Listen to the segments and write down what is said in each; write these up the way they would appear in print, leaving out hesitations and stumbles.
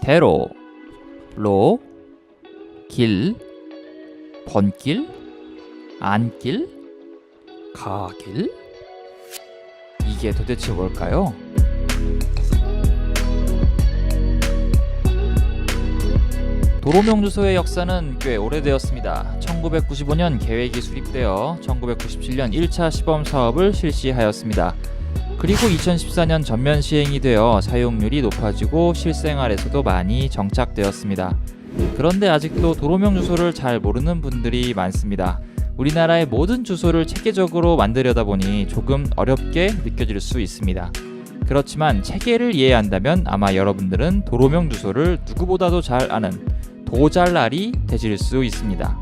대로, 로, 길, 번길, 안길, 가길? 이게 도대체 뭘까요? 도로명 주소의 역사는 꽤 오래되었습니다. 1995년 계획이 수립되어 1997년 1차 시범 사업을 실시하였습니다. 그리고 2014년 전면 시행이 되어 사용률이 높아지고 실생활에서도 많이 정착되었습니다. 그런데 아직도 도로명 주소를 잘 모르는 분들이 많습니다. 우리나라의 모든 주소를 체계적으로 만들려다 보니 조금 어렵게 느껴질 수 있습니다. 그렇지만 체계를 이해한다면 아마 여러분들은 도로명 주소를 누구보다도 잘 아는 도잘날이 되실 수 있습니다.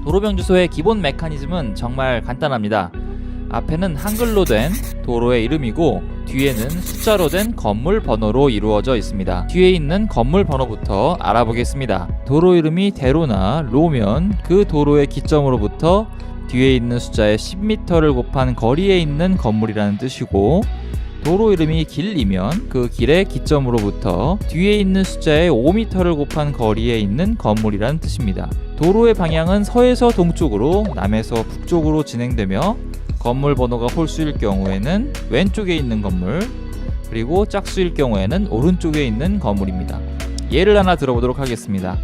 도로명 주소의 기본 메커니즘은 정말 간단합니다. 앞에는 한글로 된 도로의 이름이고 뒤에는 숫자로 된 건물 번호로 이루어져 있습니다. 뒤에 있는 건물 번호부터 알아보겠습니다. 도로 이름이 대로나 로면 그 도로의 기점으로부터 뒤에 있는 숫자에 10m를 곱한 거리에 있는 건물이라는 뜻이고, 도로 이름이 길이면 그 길의 기점으로부터 뒤에 있는 숫자에 5m를 곱한 거리에 있는 건물이라는 뜻입니다. 도로의 방향은 서에서 동쪽으로, 남에서 북쪽으로 진행되며 건물 번호가 홀수일 경우에는 왼쪽에 있는 건물, 그리고 짝수일 경우에는 오른쪽에 있는 건물입니다. 예를 하나 들어보도록 하겠습니다.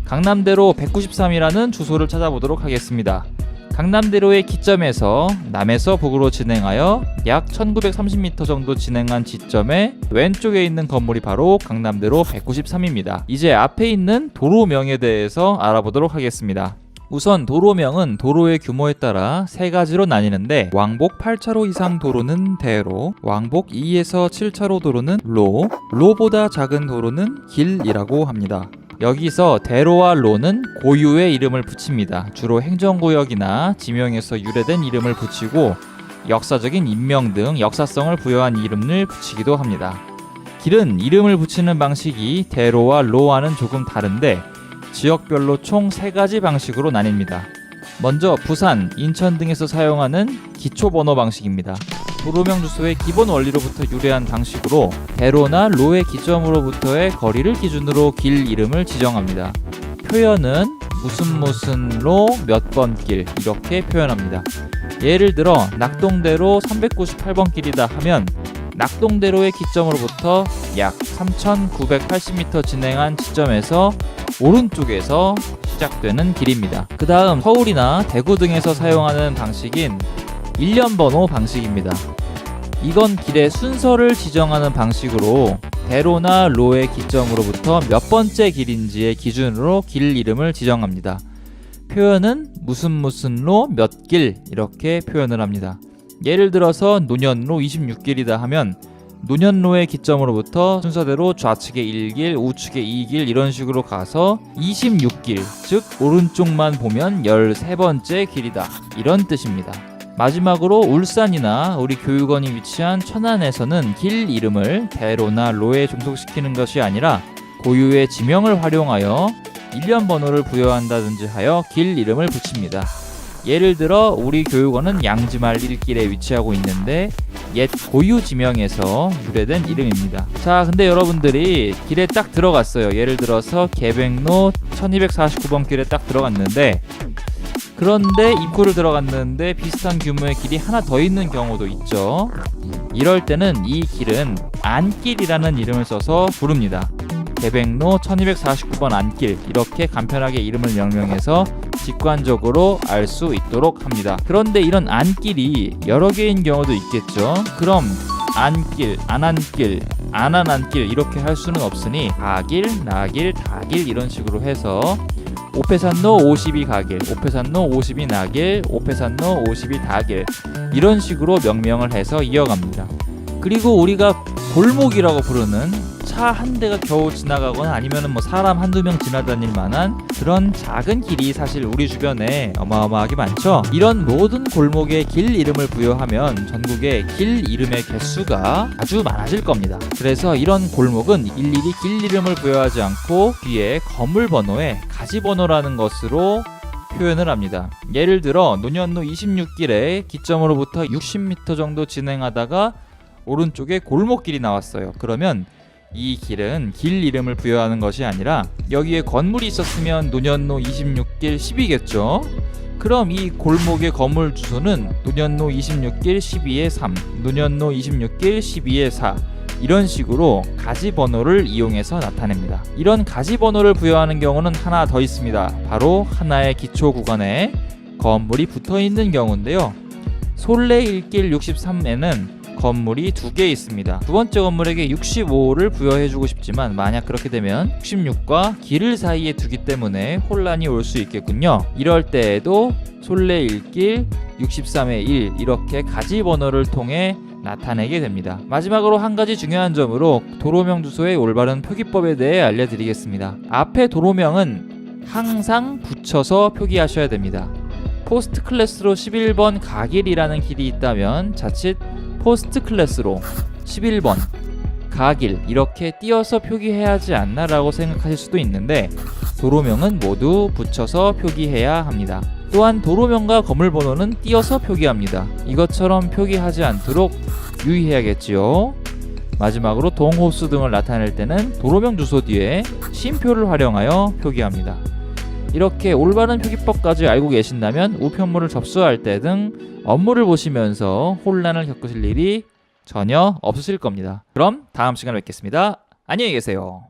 강남대로 193이라는 주소를 찾아보도록 하겠습니다. 강남대로의 기점에서 남에서 북으로 진행하여 약 1930m 정도 진행한 지점에 왼쪽에 있는 건물이 바로 강남대로 193입니다. 이제 앞에 있는 도로명에 대해서 알아보도록 하겠습니다. 우선 도로명은 도로의 규모에 따라 세 가지로 나뉘는데, 왕복 8차로 이상 도로는 대로, 왕복 2에서 7차로 도로는 로, 로보다 작은 도로는 길이라고 합니다. 여기서 대로와 로는 고유의 이름을 붙입니다. 주로 행정구역이나 지명에서 유래된 이름을 붙이고 역사적인 인명 등 역사성을 부여한 이름을 붙이기도 합니다. 길은 이름을 붙이는 방식이 대로와 로와는 조금 다른데 지역별로 총 3가지 방식으로 나뉩니다. 먼저 부산, 인천 등에서 사용하는 기초번호 방식입니다. 도로명 주소의 기본 원리로부터 유래한 방식으로 대로나 로의 기점으로부터의 거리를 기준으로 길 이름을 지정합니다. 표현은 무슨 로 몇 번 길 이렇게 표현합니다. 예를 들어 낙동대로 398번 길이다 하면 낙동대로의 기점으로부터 약 3980m 진행한 지점에서 오른쪽에서 시작되는 길입니다. 그 다음 서울이나 대구 등에서 사용하는 방식인 일련번호 방식입니다. 이건 길의 순서를 지정하는 방식으로 대로나 로의 기점으로부터 몇 번째 길인지의 기준으로 길 이름을 지정합니다. 표현은 무슨 로 몇 길 이렇게 표현을 합니다. 예를 들어서 노년로 26길이다 하면 노년로의 기점으로부터 순서대로 좌측에 1길, 우측에 2길 이런 식으로 가서 26길, 즉 오른쪽만 보면 13번째 길이다 이런 뜻입니다. 마지막으로 울산이나 우리 교육원이 위치한 천안에서는 길 이름을 대로나 로에 종속시키는 것이 아니라 고유의 지명을 활용하여 일련 번호를 부여한다든지 하여 길 이름을 붙입니다. 예를 들어 우리 교육원은 양지말 1길에 위치하고 있는데 옛 고유 지명에서 유래된 이름입니다. 자, 근데 여러분들이 길에 딱 들어갔어요. 예를 들어서 계백로 1249번 길에 딱 들어갔는데, 그런데 입구를 들어갔는데 비슷한 규모의 길이 하나 더 있는 경우도 있죠. 이럴 때는 이 길은 안길이라는 이름을 써서 부릅니다. 계백로 1249번 안길 이렇게 간편하게 이름을 명명해서 직관적으로 알 수 있도록 합니다. 그런데 이런 안길이 여러 개인 경우도 있겠죠. 그럼 안길, 안안길, 안안안길 이렇게 할 수는 없으니 가길, 나길, 다길 이런 식으로 해서 오패산로 52 가길, 오패산로 52 나길, 오패산로 52 다길 이런 식으로 명명을 해서 이어갑니다. 그리고 우리가 골목이라고 부르는 차 한 대가 겨우 지나가거나 아니면은 뭐 사람 한두 명 지나다닐 만한 그런 작은 길이 사실 우리 주변에 어마어마하게 많죠. 이런 모든 골목에 길 이름을 부여하면 전국에 길 이름의 개수가 아주 많아질 겁니다. 그래서 이런 골목은 일일이 길 이름을 부여하지 않고 뒤에 건물 번호에 가지 번호라는 것으로 표현을 합니다. 예를 들어 노년로 26길에 기점으로부터 60m 정도 진행하다가 오른쪽에 골목길이 나왔어요. 그러면 이 길은 길 이름을 부여하는 것이 아니라 여기에 건물이 있었으면 노년로 26길 10이겠죠. 그럼 이 골목의 건물 주소는 노년로 26길 12의 3, 노년로 26길 12의 4 이런 식으로 가지 번호를 이용해서 나타냅니다. 이런 가지 번호를 부여하는 경우는 하나 더 있습니다. 바로 하나의 기초 구간에 건물이 붙어 있는 경우인데요. 솔레일길 63에는 건물이 2개 있습니다. 두 번째 건물에게 65를 부여해주고 싶지만 만약 그렇게 되면 66과 길을 사이에 두기 때문에 혼란이 올 수 있겠군요. 이럴 때에도 솔레일길 63의 1 이렇게 가지 번호를 통해 나타내게 됩니다. 마지막으로 한 가지 중요한 점으로 도로명 주소의 올바른 표기법에 대해 알려드리겠습니다. 앞에 도로명은 항상 붙여서 표기하셔야 됩니다. 포스트 클래스로 11번 가길이라는 길이 있다면 자칫 포스트 클래스로 11번 가길 이렇게 띄어서 표기해야 하지 않나 라고 생각하실 수도 있는데 도로명은 모두 붙여서 표기해야 합니다. 또한 도로명과 건물번호는 띄어서 표기합니다. 이것처럼 표기하지 않도록 유의해야겠지요. 마지막으로 동호수 등을 나타낼 때는 도로명 주소 뒤에 쉼표를 활용하여 표기합니다. 이렇게 올바른 표기법까지 알고 계신다면 우편물을 접수할 때 등 업무를 보시면서 혼란을 겪으실 일이 전혀 없으실 겁니다. 그럼 다음 시간에 뵙겠습니다. 안녕히 계세요.